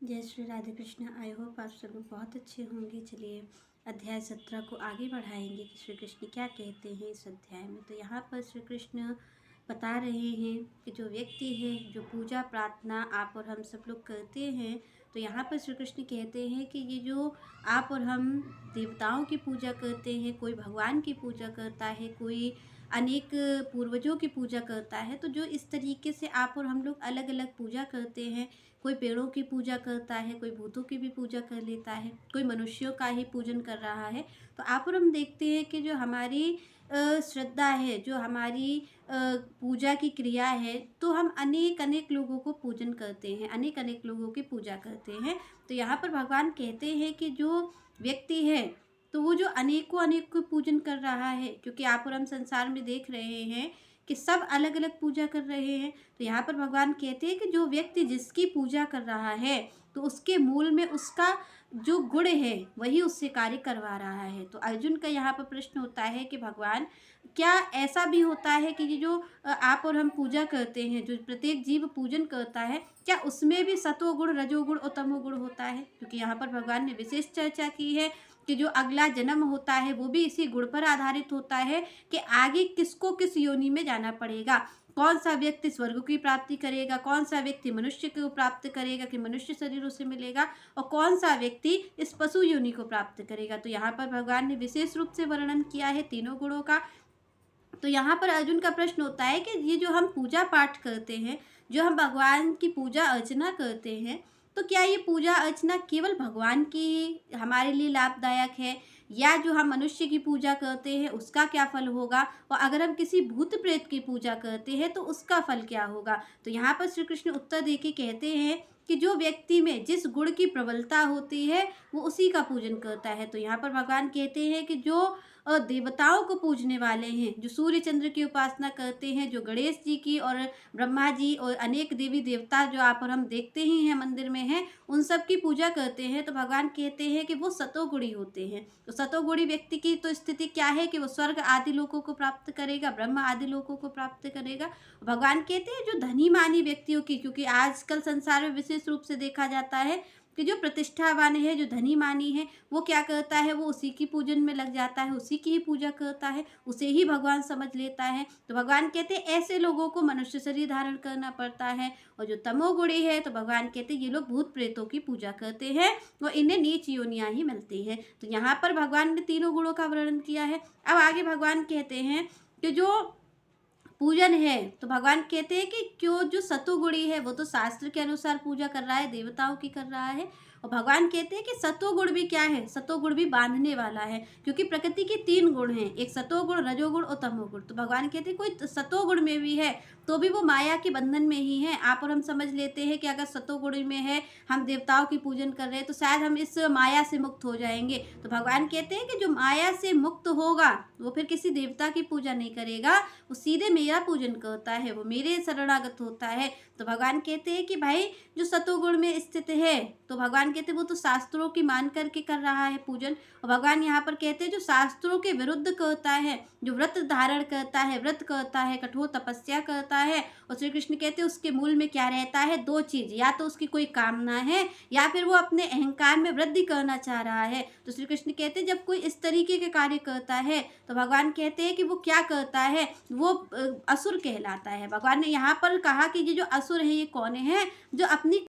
जय Shri Radhe Krishna. I hope आप सब लोग बहुत अच्छे होंगे। चलिए अध्याय 17 को आगे बढ़ाएंगे कि श्री कृष्ण क्या कहते हैं इस अध्याय में। तो यहाँ पर श्री कृष्ण बता रहे हैं कि जो व्यक्ति है, जो पूजा प्रार्थना आप और हम सब लोग करते हैं, तो यहाँ पर श्री कृष्ण कहते हैं कि ये जो आप और हम देवताओं की पूजा करते हैं, कोई भगवान की पूजा करता है, कोई अनेक पूर्वजों की पूजा करता है, तो जो इस तरीके से आप और हम लोग अलग अलग पूजा करते हैं, कोई पेड़ों की पूजा करता है, कोई भूतों की भी पूजा कर लेता है, कोई मनुष्यों का ही पूजन कर रहा है। तो आप और हम देखते हैं कि जो हमारी श्रद्धा है, जो हमारी पूजा की क्रिया है, तो हम अनेक अनेक लोगों को पूजन करते हैं, अनेक अनेक लोगों की पूजा करते हैं। तो यहाँ पर भगवान कहते हैं कि जो व्यक्ति है, तो वो जो अनेकों अनेक को पूजन कर रहा है, क्योंकि आप और हम संसार में देख रहे हैं कि सब अलग अलग पूजा कर रहे हैं। तो यहाँ पर भगवान कहते हैं कि जो व्यक्ति जिसकी पूजा कर रहा है, तो उसके मूल में उसका जो गुण है वही उससे कार्य करवा रहा है। तो अर्जुन का यहाँ पर प्रश्न होता है कि भगवान, क्या ऐसा भी होता है कि ये जो आप और हम पूजा करते हैं, जो प्रत्येक जीव पूजन करता है, क्या उसमें भी सतोगुण, रजोगुण और तमोगुण होता है? क्योंकि यहाँ पर भगवान ने विशेष चर्चा की है कि जो अगला जन्म होता है वो भी इसी गुण पर आधारित होता है कि आगे किसको किस योनि में जाना पड़ेगा, कौन सा व्यक्ति स्वर्ग की प्राप्ति करेगा, कौन सा व्यक्ति मनुष्य को प्राप्त करेगा कि मनुष्य शरीर उसे मिलेगा, और कौन सा व्यक्ति इस पशु योनि को प्राप्त करेगा। तो यहाँ पर भगवान ने विशेष रूप से वर्णन किया है तीनों गुणों का। तो यहाँ पर अर्जुन का प्रश्न होता है कि ये जो हम पूजा पाठ करते हैं, जो हम भगवान की पूजा अर्चना करते हैं, तो क्या ये पूजा अर्चना केवल भगवान की हमारे लिए लाभदायक है, या जो हम मनुष्य की पूजा करते हैं उसका क्या फल होगा, और अगर हम किसी भूत प्रेत की पूजा करते हैं तो उसका फल क्या होगा? तो यहाँ पर श्री कृष्ण उत्तर दे के कहते हैं कि जो व्यक्ति में जिस गुण की प्रबलता होती है वो उसी का पूजन करता है। तो यहाँ पर भगवान कहते हैं कि जो देवताओं को पूजने वाले हैं, जो सूर्य चंद्र की उपासना करते हैं, जो गणेश जी की और ब्रह्मा जी और अनेक देवी देवता जो आप और हम देखते ही हैं मंदिर में हैं, उन सब की पूजा करते हैं, तो भगवान कहते हैं कि वो सतोगुणी होते हैं। तो सतोगुणी व्यक्ति की तो स्थिति क्या है कि वो स्वर्ग आदि लोकों को प्राप्त करेगा, ब्रह्म आदि लोकों को प्राप्त करेगा। भगवान कहते हैं जो धनी मानी व्यक्तियों की, क्योंकि आजकल संसार में विशेष रूप से देखा जाता है कि जो प्रतिष्ठावान है, जो धनी मानी है, वो क्या करता है, वो उसी की पूजन में लग जाता है, उसी की ही पूजा करता है, उसे ही भगवान समझ लेता है। तो भगवान कहते हैं ऐसे लोगों को मनुष्य शरीर धारण करना पड़ता है। और जो तमोगुणी है, तो भगवान कहते हैं ये लोग भूत प्रेतों की पूजा करते हैं और इन्हें नीच योनियां ही मिलती है। तो यहाँ पर भगवान ने तीनों गुणों का वर्णन किया है। अब आगे भगवान कहते हैं कि जो पूजन है, तो भगवान कहते हैं कि क्यों जो सतोगुणी है वो तो शास्त्र के अनुसार पूजा कर रहा है, देवताओं की कर रहा है। और भगवान कहते हैं कि सतोगुण भी क्या है, सतोगुण भी बांधने वाला है, क्योंकि प्रकृति के तीन गुण हैं, एक सतोगुण, रजोगुण और तमोगुण। तो भगवान कहते हैं कोई सतोगुण में भी है तो भी वो माया के बंधन में ही है। आप और हम समझ लेते हैं कि अगर सतोगुण में है, हम देवताओं की पूजन कर रहे हैं, तो शायद हम इस माया से मुक्त हो जाएंगे। तो भगवान कहते हैं कि जो माया से मुक्त होगा वो फिर किसी देवता की पूजा नहीं करेगा, वो सीधे मेरा पूजन करता है, वो मेरे शरणागत होता है। तो भगवान कहते हैं कि भाई जो सतोगुण में स्थित है, तो भगवान कहते हैं वो तो शास्त्रों की मान करके कर रहा है पूजन। और भगवान यहाँ पर कहते हैं जो शास्त्रों के विरुद्ध करता है, जो व्रत धारण करता है, व्रत करता है, कठोर तपस्या करता है, और श्री कृष्ण कहते हैं उसके मूल में क्या रहता है, दो चीज, या तो उसकी कोई कामना है या फिर वो अपने अहंकार में वृद्धि करना चाह रहा है। तो श्री कृष्ण कहते हैं जब कोई इस तरीके के कार्य करता है, तो भगवान कहते हैं कि वो क्या करता है, वो असुर कहलाता है। भगवान ने यहाँ पर कहा कि ये जो असुर है ये कौन है, जो अपनी